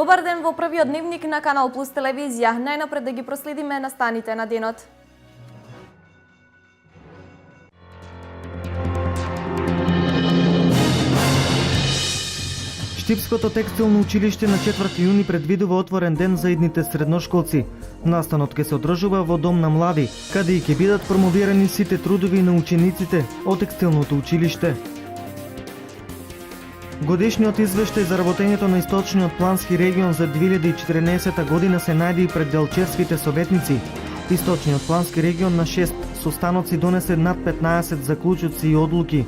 Добар ден во првиот дневник на Канал Плюс телевизија. Најнапред да ги проследиме настаните на денот. Штипското текстилно училиште на 4 јуни предвидува отворен ден за идните средношколци. Настанот ќе се одржува во Дом на млади, каде и ќе бидат промовирани сите трудови на учениците од текстилното училиште. Годишниот извештај за работењето на Источниот плански регион за 2014 година се најде и пред делчевските советници. Источниот плански регион на 6 состаноци донесе над 15 заклучоци и одлуки.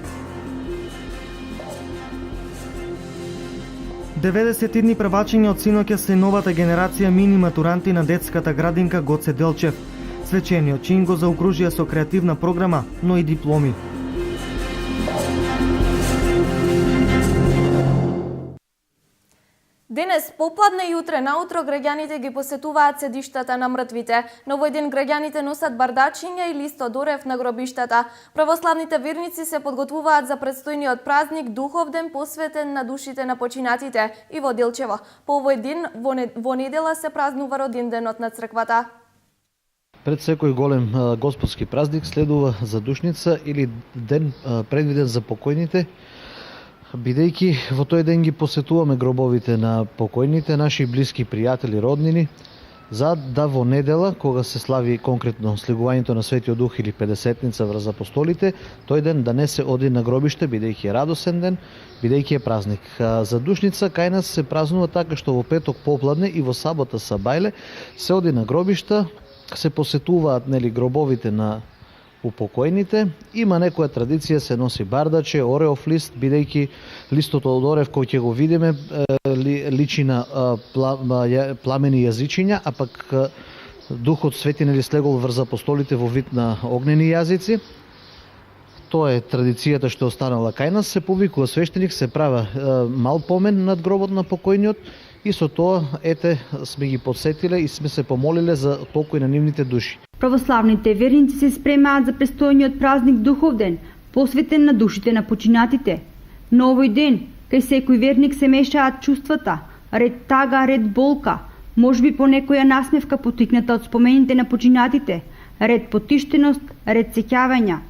90 идни првачиња од синоќа се новата генерација мини матуранти на детската градинка Гоце Делчев. Свечениот чин го заокружија со креативна програма, но и дипломи. Денес попладне и утре наутро граѓаните ги посетуваат седиштата на мртвите. На овој ден граѓаните носат бардачиња и лист од орев на гробиштата. Православните верници се подготвуваат за предстојниот празник Духовден посветен на душите на починатите и во Делчево. По овој ден во недела се празнува родинденот на црквата. Пред секој голем господски празник следува задушница или ден предвиден за покојните, бидејќи во тој ден ги посетуваме гробовите на покојните, наши блиски пријатели, роднини, за да во недела, кога се слави конкретно слегувањето на Светиот Дух или Педесетница врз апостолите, тој ден да не се оди на гробиште, бидејќи е радосен ден, бидејќи е празник. Задушница кај нас се празнува така што во петок попладне и во сабота сабајле се оди на гробишта, се посетуваат гробовите на упокојните. Има некоја традиција, се носи бардаче, ореов лист, бидејќи листот од орев кој ќе го видиме личи на пламени јазичиња, а пак Духот Свети слегол врз апостолите во вид на огнени јазици. Тоа е традицијата што останала кај нас. Се повикува свештеник, се права мал помен над гробот на покојниот и со тоа сме ги подсетиле и сме се помолиле за покој на нивните души. Православните верници се спремаат за престојниот празник Духовден, посветен на душите на починатите. На овој ден, кај секој верник се мешаат чувствата, ред тага, ред болка, можеби по некоја насмевка потикната од спомените на починатите, ред потиштеност, ред сеќавања.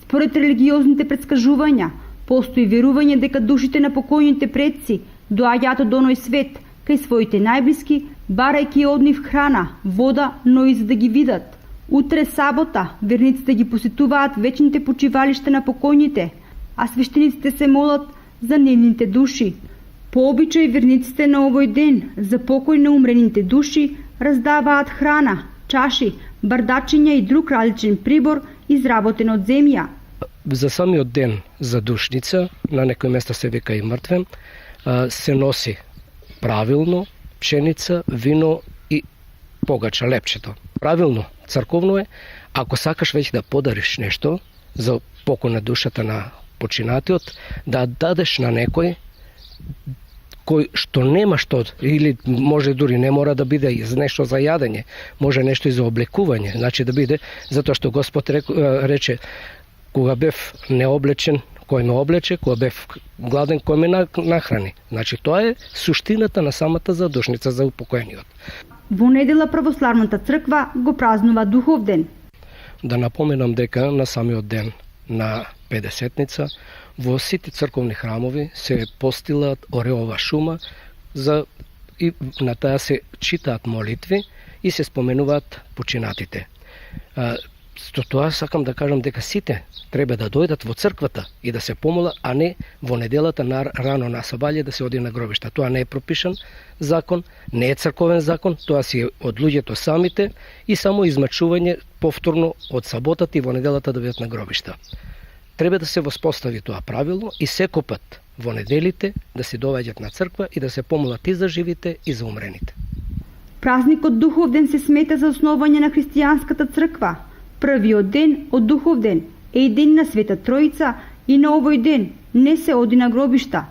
Според религиозните претскажувања, постои верување дека душите на покојните предци доаѓаат од оној свет, кај своите најблиски, барајќи од нив храна, вода, но и за да ги видат. Утре сабота, верниците ги посетуваат вечните почивалишта на покојните, а свештениците се молат за нивните души. По обичај верниците на овој ден за покој на умрените души раздаваат храна, чаши, бардачиња и друг различен прибор изработен од земја. За самиот ден за душница, на некој места се вика и мртвен, се носи правилно пшеница, вино и погача, лепчето. Правилно, црковно е, ако сакаш веќе да подариш нешто за покој на душата на починатиот, да дадеш на некој кој што нема што, или може дури не мора да биде нешто за јадење, може нешто и за облекување, значи да биде, затоа што Господ рече, кога бев необлечен, кој ме облече, кога бев гладен, кој ме нахрани. Значи тоа е суштината на самата задушница за упокоениот. Во недела православната црква го празнува Духовден. Да напоменам дека на самиот ден на Педесетница во сите црковни храмови се постилаат ореова шума и на таа се читаат молитви и се споменуваат починатите. Со тоа сакам да кажам дека сите треба да дојдат во црквата и да се помола, а не во неделата рано на сабаље да се оди на гробишта. Тоа не е пропишан закон, не е црковен закон, тоа си е од луѓето самите и само измачување повторно од саботата и во неделата да бидат на гробишта. Треба да се воспостави тоа правило и секој пат во неделите да се доаѓаат на црква и да се помолат и за живите и за умрените. Празникот Духовден се смета за основање на христијанската црква. Првиот ден од Духовден е и ден на Света Троица и на овој ден не се оди на гробишта.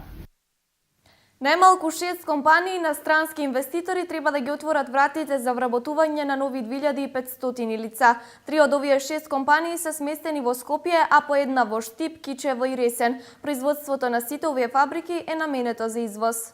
Најмалку 6 компании на странски инвеститори треба да ги отворат вратите за вработување на нови 2500 лица. 3 од овие 6 компании се сместени во Скопје, а по една во Штип, Кичево и Ресен. Производството на сите овие фабрики е наменето за извоз.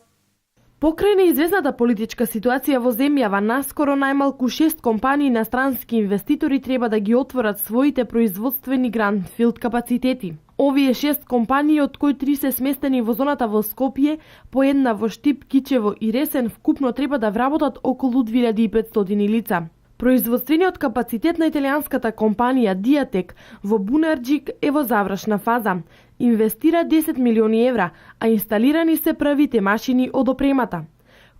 Покрај неизвестната политичка ситуација во земјава, наскоро најмалку 6 компании на странски инвеститори треба да ги отворат своите производствени гранфилд капацитети. Овие 6 компании, од кои 3 се сместени во зоната во Скопје, по една во Штип, Кичево и Ресен, вкупно треба да вработат околу 2500 лица. Производствениот капацитет на италијанската компанија Диатек во Бунарџик е во завршна фаза. Инвестира 10 милиони евра, а инсталирани се првите машини од опремата.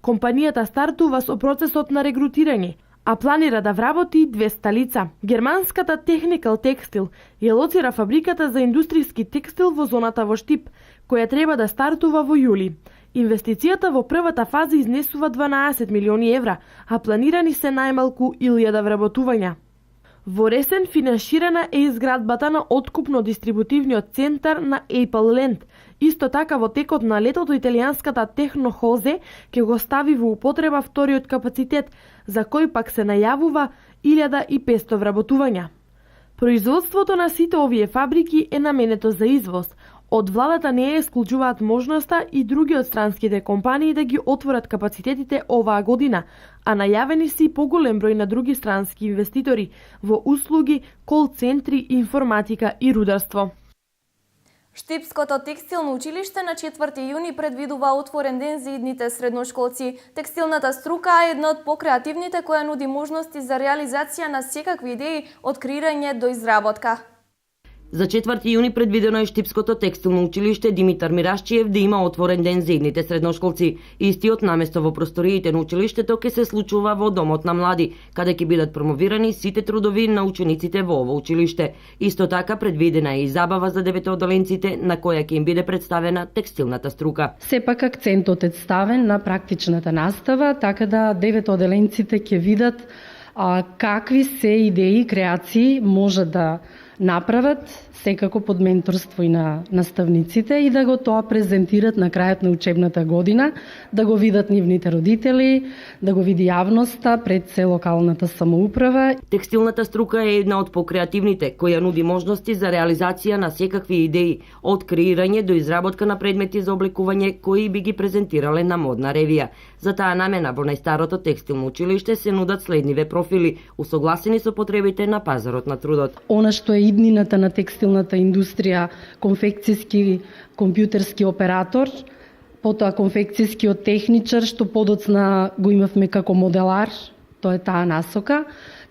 Компанијата стартува со процесот на регрутирање, а планира да вработи 200 лица. Германската Technical Textile ја лоцира фабриката за индустријски текстил во зоната во Штип, која треба да стартува во јули. Инвестицијата во првата фаза изнесува 12 милиони евра, а планирани се најмалку 1000 вработувања. Во Ресен финансирана е изградбата на откупно-дистрибутивниот центар на Apple Land. Исто така во текот на летото италијанската Техно Хозе ќе го стави во употреба вториот капацитет, за кој пак се најавува 1500 вработувања. Производството на сите овие фабрики е наменето за извоз. Од владата не ја исклучуваат можноста и други од странските компании да ги отворат капацитетите оваа година, а најавени се и поголем број на други странски инвеститори во услуги, кол-центри, информатика и рударство. Штипското текстилно училиште на 4 јуни предвидува отворен ден за идните средношколци. Текстилната струка е една од покреативните која нуди можности за реализација на секакви идеи од креирање до изработка. За 4 јуни предвидено е Штипското текстилно училиште Димитар Мирашчиев да има отворен ден за идните средношколци. Истиот наместо во просториите на училиштето ќе се случува во Домот на млади, каде ќе бидат промовирани сите трудови на учениците во ово училиште. Исто така предвидена е и забава за деветоодоленците на која ќе им биде представена текстилната струка. Сепак акцентот е ставен на практичната настава, така да деветоодоленците ќе видат какви се идеи и креации може да направат, секако под менторство и на наставниците, и да го тоа презентират на крајот на учебната година, да го видат нивните родители, да го види јавноста пред се локалната самоуправа. Текстилната струка е една од покреативните, која нуди можности за реализација на секакви идеи, од креирање до изработка на предмети за облекување кои би ги презентирале на модна ревија. За таа намена во најстарото текстилно училиште се нудат следниве профили, усогласени со потребите на пазарот на трудот. Она што е иднината на текстилната индустрија, конфекцијски компјутерски оператор, потоа конфекцијскиот техничар, што подоцна го имавме како моделар, тоа е таа насока,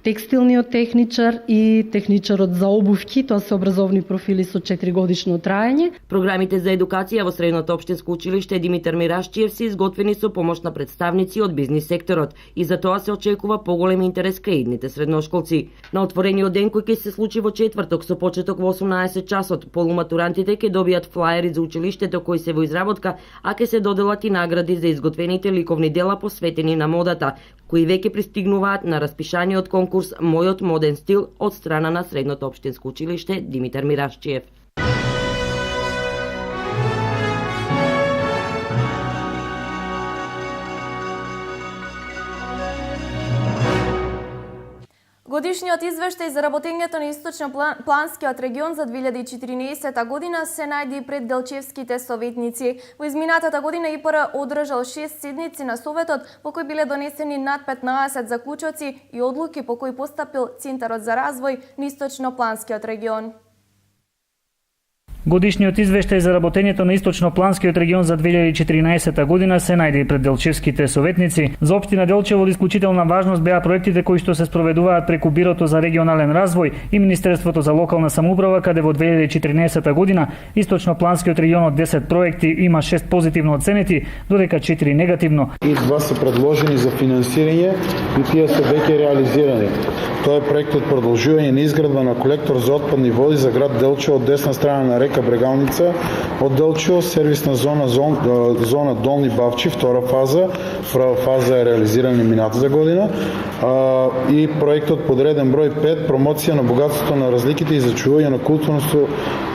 текстилниот техничар и техничарот за обувки, тоа се образовни профили со 4-годишно траење. Програмите за едукација во Средното општинско училиште Димитар Мирашчиев се изготвени со помош на представници од бизнис секторот и за тоа се очекува поголем интерес кај идните средношколци. На отворениот ден кој ќе се случи во четврток со почеток во 18 часот, полуматурантите ќе добијат флаери за училиштето кои се во изработка, а ќе се доделат и награди за изготвените ликовни дела посветени на модата, кои веќе пристигнуваат на распишаниот конкурс Мојот моден стил од страна на Средното општинско училиште Димитар Мирашчиев. Годишниот извештај за работењето на Источно-Планскиот регион за 2014 година се најде пред делчевските советници. Во изминатата година ИПР одржал 6 седници на советот, по кои биле донесени над 15 заклучоци и одлуки по кои постапил Центарот за развој на Источно-Планскиот регион. Годишниот извештај за работењето на Источно-Планскиот регион за 2014 година се најде пред делчевските советници. За општина Делчево од исклучителна важност беа проектите кои што се спроведуваат преку Бирото за регионален развој и Министерството за локална самоуправа, каде во 2014 година Источно-Планскиот регион од 10 проекти има 6 позитивно оценети, додека 4 негативно. И 2 се предложени за финансирање и тие се веќе реализирани. Тоа е проектот продолжување на изградба на колектор за отпадни води за град Делчево од десна страна на река Брегалница, од Делчево сервисна зона Долни Бавчи, втора фаза. Прва фаза е реализирана минатата година. И проектот подреден број 5, промоција на богатството на разликите и зачување на културното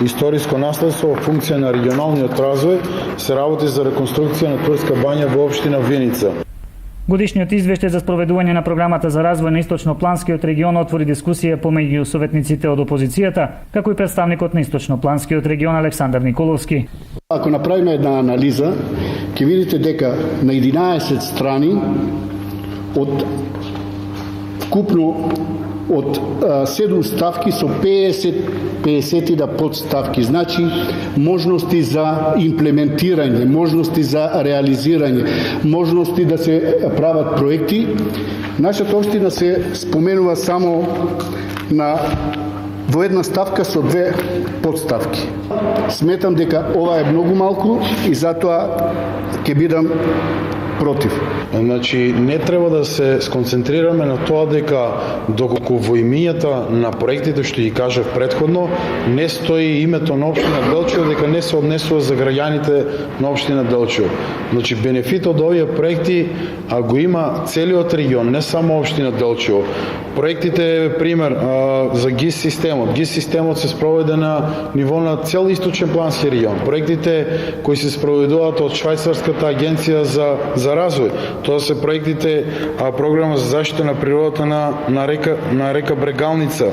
историско наследство во функција на регионалниот развој, се работи за реконструкција на турска бања во општина Виница. Годишниот извештај за спроведување на програмата за развој на Источно-Планскиот регион отвори дискусија помеѓу советниците од опозицијата, како и представникот на Источно-Планскиот регион Александар Николовски. Ако направиме една анализа ќе видите дека на 11 страни од вкупно од 7 ставки со 50 подставки, значи можности за имплементирање, можности за реализирање, можности да се прават проекти. Нашата општина се споменува само во една ставка со 2 подставки. Сметам дека ова е многу малку и затоа ќе бидам против. Значи, не треба да се сконцентрираме на тоа дека доколку во имињата на проектите што ги кажав претходно, не стои името на општина Делчево, дека не се однесува за граѓаните на општина Делчево. Значи, бенефит од овие проекти го има целиот регион, не само општина Делчево. Проектите, пример, за ГИС системот. ГИС системот се спроведе на ниво на цел источен плански регион. Проектите кои се спроведуваат од Швајцарската агенција за развој. Тоа се проектите програма за заштита на природата на река Брегалница.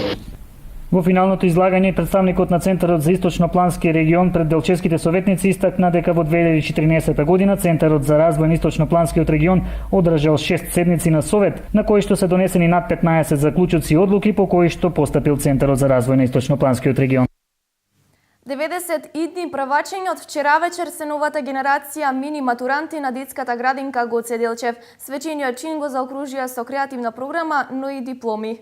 Во финалното излагање, представникот на Центарот за источноплански регион пред делчевските советници истакна дека во 2014 година Центарот за развој на источнопланскиот регион одржал 6 седници на совет, на кои што се донесени над 15 заклучоци и одлуки по кои што постапил Центарот за развој на источнопланскиот регион. 90 идни правачења од вчера вечер се новата генерација мини матуранти на детската градинка Гоце Делчев. Свечениот чин го заокружија со креативна програма, но и дипломи.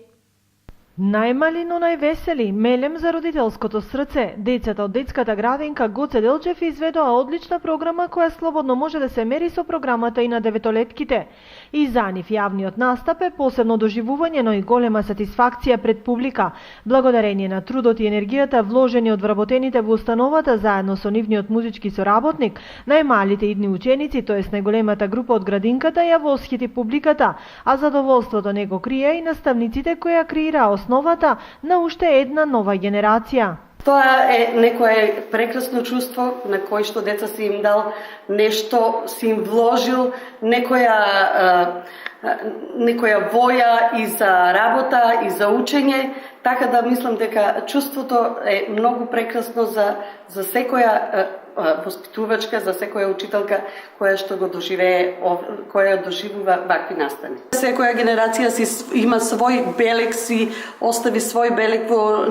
Најмали, но највесели, мелем за родителското срце. Децата од детската градинка Гоце Делчев изведоа одлична програма која слободно може да се мери со програмата и на деветолетките. И за нив јавниот настап е посебно доживување, но и голема сатисфакција пред публика. Благодарение на трудот и енергијата вложени од вработените во установата заедно со нивниот музички соработник, најмалите идни ученици, тоест најголемата група од градинката, ја восхити публиката, а задоволството не го крие и наставниците кои ја креираа основата на уште една нова генерација. Тоа е некое прекрасно чувство на кој што деца си им дал нешто, си им вложил некоја воја и за работа и за учење, така да мислам дека чувството е многу прекрасно за секоја воспитувачка, за секоја учителка која што го доживее, која доживува вакви настани. Секоја генерација има свој белег, си остави свој белег во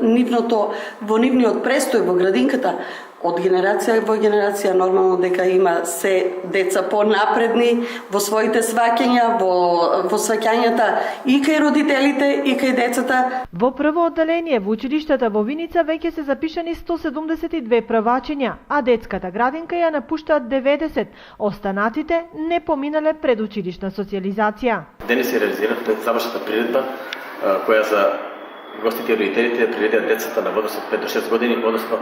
нивниот престој во градинката. Од генерација во генерација нормално дека има се деца понапредни во своите сваќања, во сваќањата и кај родителите и кај децата. Во прво одделение во училиштата во Виница веќе се запишани 172 правачења, а детската градинка ја напуштаат 90, останатите не поминале предучилишна социализација. Денес се реализиравме завршната приредба која за гостите и родителите приредија децата на возраст од 5 до 6 години, односно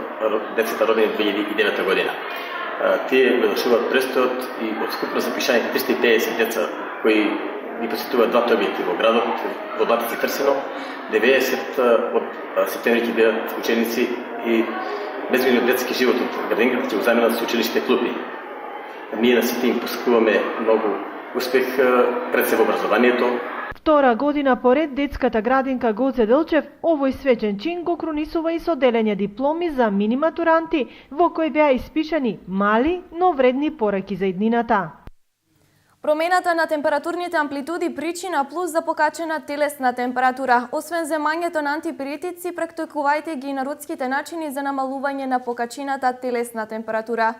децата родени 2009 година. Тие го завршуваат престојот и од скупно запишаните 350 деца кои ги посетуваат двата објекти во градот, во Батица и Трсено, 90 од септември ќе бидат ученици и безбедниот детски живот од градинката ќе го заменат со училишните клуби. Ние на сите им посакуваме многу успех пред се во образованието. Втора година поред детската градинка Гоце Делчев овој свечен чин го крунисува и со делење дипломи за мини матуранти во кои беа испишани мали, но вредни пораки за иднината. Промената на температурните амплитуди причина плюс за покачена телесна температура. Освен земањето на антипиретици, практикувајте ги народските начини за намалување на покачената телесна температура.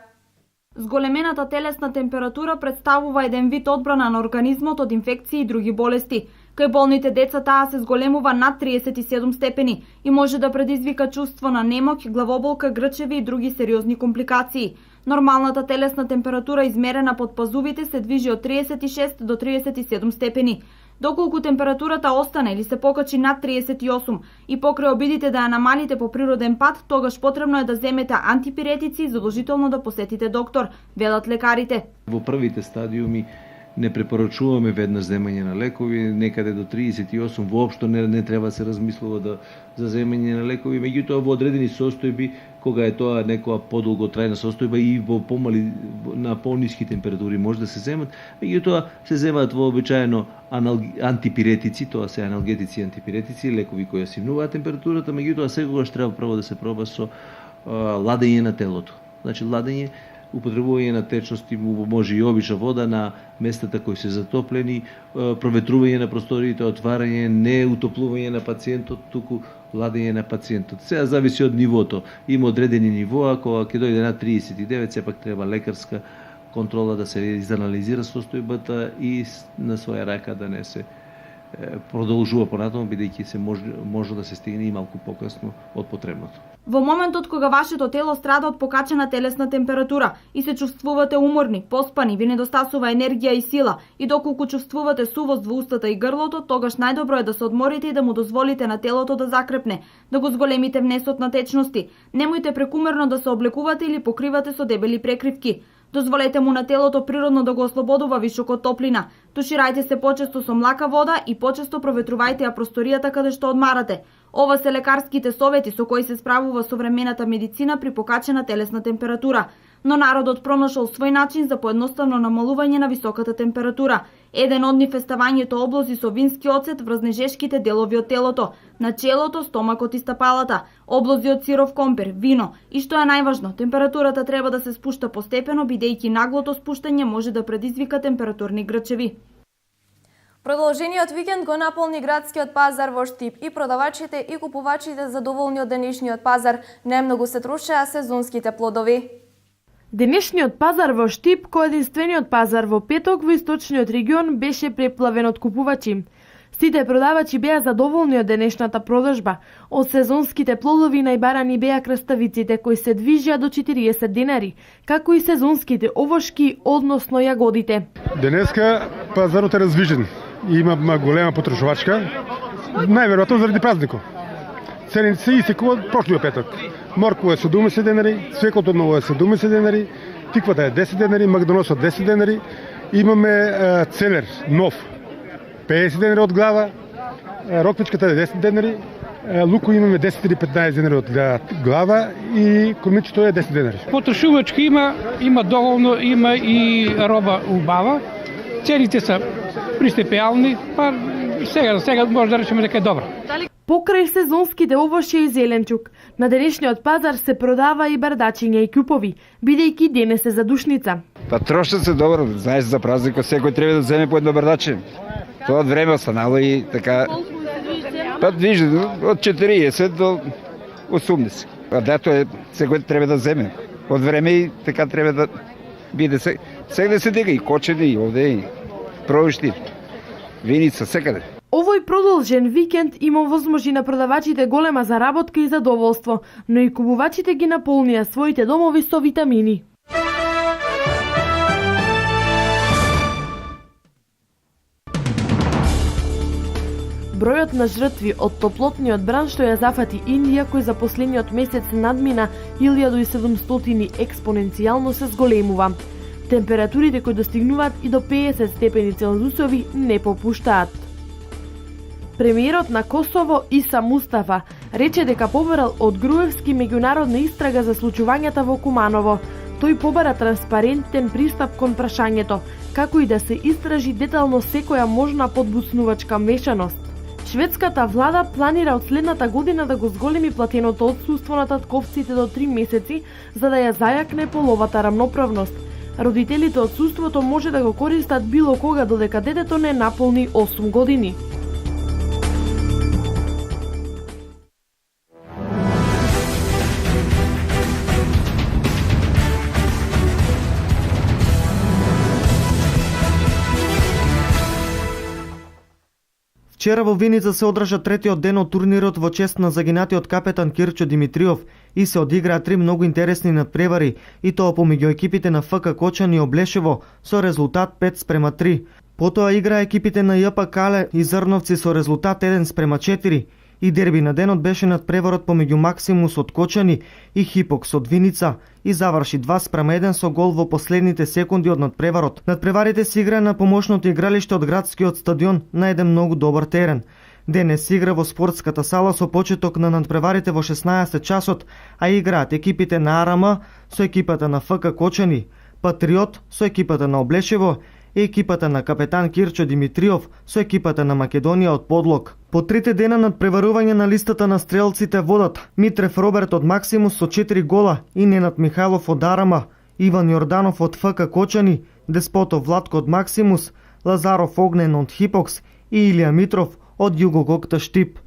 Зголемената телесна температура представува еден вид одбрана на организмот од инфекции и други болести. Кај болните деца таа се зголемува над 37 степени и може да предизвика чувство на немоќ, главоболка, грчеви и други сериозни компликации. Нормалната телесна температура измерена под пазувите се движи од 36 до 37 степени. Доколку температурата остане или се покачи над 38 и покрај обидите да ја намалите по природен пат, тогаш потребно е да земете антипиретици и задолжително да посетите доктор, велат лекарите. Во првите стадиуми не препорачуваме веднаш земање на лекови, некаде до 38 воопшто не треба да се размислува за земање на лекови, меѓутоа во одредени состојби, кога е тоа некоја подолготрајна состојба и во помали на пониски температури може да се земат, меѓутоа се земаат вообичаено антипиретици, тоа се аналгетици и антипиретици, лекови кои симнуваат температурата, меѓутоа секогаш треба прво да се проба со ладење на телото. Значи ладење употребување на течности, може и обична вода на местата кои се затоплени, проветрување на просториите, отварање, не утоплување на пациентот, туку ладење на пациентот. Сега зависи од нивото. Има одредени нивоа, кога ќе дојде на 39, сепак треба лекарска контрола да се изанализира состојбата и на своја рака да не се продолжува понатаму, бидејќи се може да се стигне и малку покасно од потребното. Во моментот кога вашето тело страда од покачена телесна температура и се чувствувате уморни, поспани, ви недостасува енергија и сила, и доколку чувствувате сувост во устата и грлото, тогаш најдобро е да се одморите и да му дозволите на телото да закрепне, да го зголемите внесот на течности. Немојте прекумерно да се облекувате или покривате со дебели прекривки. Дозволете му на телото природно да го ослободува вишокот топлина. Туширајте се почесто со млака вода и почесто проветрувајте ја просторијата каде што одмарате. Ова се лекарските совети со кои се справува современата медицина при покачена телесна температура. Но народот пронашол свој начин за поедноставно намалување на високата температура. Еден од нив е ставањето облози со вински оцет врз нежешките делови од телото, на челото, стомакот и стапалата, облози од сиров компир, вино и што е најважно, температурата треба да се спушта постепено, бидејќи наглото спуштање може да предизвика температурни грчеви. Продолжениот викенд го наполни градскиот пазар во Штип и продавачите и купувачите задоволни од денешниот пазар. Немногу се трошеа сезонските плодови. Денешниот пазар во Штип, кој единствениот пазар во петок во источниот регион, беше преплавен од купувачи. Сите продавачи беа задоволни од денешната продажба. Од сезонските плодови најбарани беа краставиците кои се движеа до 40 денари, како и сезонските овошки, односно јагодите. Денеска пазарот е раздвижен. Има голема потрошувачка, најверојатно заради празникот. Цените се исти како прошлиот петок. Моркова е 70 денари, свеклото ново е 70 денари, тиквата е 10 денари, магданосот 10 денари. Имаме ценер нов 50 денари од глава, роквичката е 10 денари, луко имаме 10 или 15 денари од глава и кормичето е 10 денари. Потрошувачки има доволно, има и роба убава. Цените се пристепеални, па сега може да речеме дека е добро. Покрај сезонските овошје и зеленчук, на денешниот пазар се продава и бардачиња и кјупови, бидејќи денес е задушница. Па трошат се добро, знаеш за празникот секој треба да земе по едно бардаче. Тоа од време останало и така. Па движи од 40 до 80. А дето е секој треба да земе. Од време и така треба да биде сега да се дига и кочени и овде и провишти. Виница секаде. Овој продолжен викенд има возможи на продавачите голема заработка и задоволство, но и купувачите ги наполнија своите домови со витамини. Бројот на жртви од топлотниот бран што ја зафати Индија, кој за последниот месец надмина 1700 експоненцијално се зголемува. Температурите кои достигнуваат и до 50 степени Целзиусови не попуштаат. Премиерот на Косово Иса Мустафа рече дека побарал од Груевски меѓународна истрага за случувањата во Куманово. Тој побара транспарентен пристап кон прашањето, како и да се истражи детално секоја можна подбуцнувачка мешаност. Шведската влада планира од следната година да го зголеми платеното отсуство на татковците до 3 месеци, за да ја зајакне половата рамноправност. Родителите отсуството може да го користат било кога додека детето не наполни 8 години. Вчера во Виница се одржа третиот ден од турнирот во чест на загинатиот капетан Кирчо Димитриов и се одиграа 3 многу интересни надпревари, и тоа помеѓу екипите на ФК Кочани и Облешево со резултат 5:3. Потоа играа екипите на ЈП Кале и Зрновци со резултат 1:4. И дерби на денот беше надпреварот помеѓу Максимус од Кочани и Хипокс од Виница и заврши 2:1 со гол во последните секунди од надпреварот. Надпреварите се играа на помошното игралиште од градскиот стадион на еден многу добар терен. Денес се игра во спортската сала со почеток на надпреварите во 16 часот, а играат екипите на АРМ со екипата на ФК Кочани, Патриот со екипата на Облешево и екипата на капетан Кирчо Димитриов со екипата на Македонија од Подлог. По трите дена надпреварување на листата на стрелците водат Митрев Роберт од Максимус со 4 гола и Ненад Михајлов од Арама Иван Јорданов од ФК Кочани, Деспотов Владко од Максимус, Лазаров Огнен од Хипокс и Илија Митров од Југогокта Штип.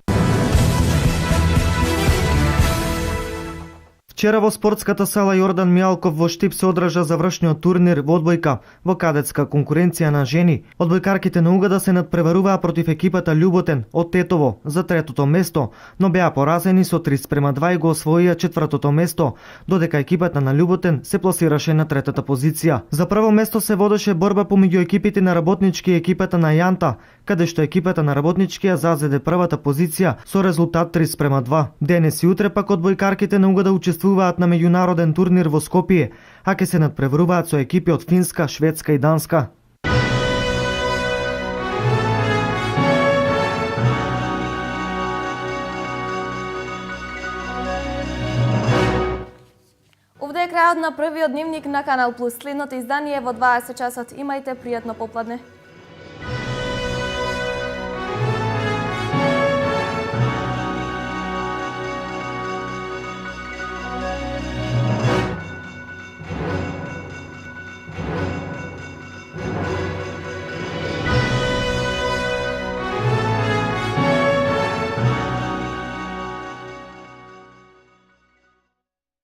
Вчера во спортската сала Јордан Мијалков во Штип се одржа завршниот турнир во одбојка во кадетска конкуренција на жени. Одбојкарките на Угада се надпреваруваа против екипата Љуботен од Тетово за третото место, но беа поразени со 3:2 и го освоија четвртото место, додека екипата на Љуботен се пласираше на третата позиција. За прво место се водеше борба помеѓу екипите на Работнички и екипата на Јанта, каде што екипата на Работнички ја зазеде првата позиција со резултат 3:2. Денес и утре пак одбојкарките на Угада учествуваат на меѓународен турнир во Скопје, а ќе се надпреваруваат со екипи од Финска, Шведска и Данска. Овде е крајот на првиот дневник на Канал Плюс. Следното издание во 20 часот. Имајте пријатно попладне.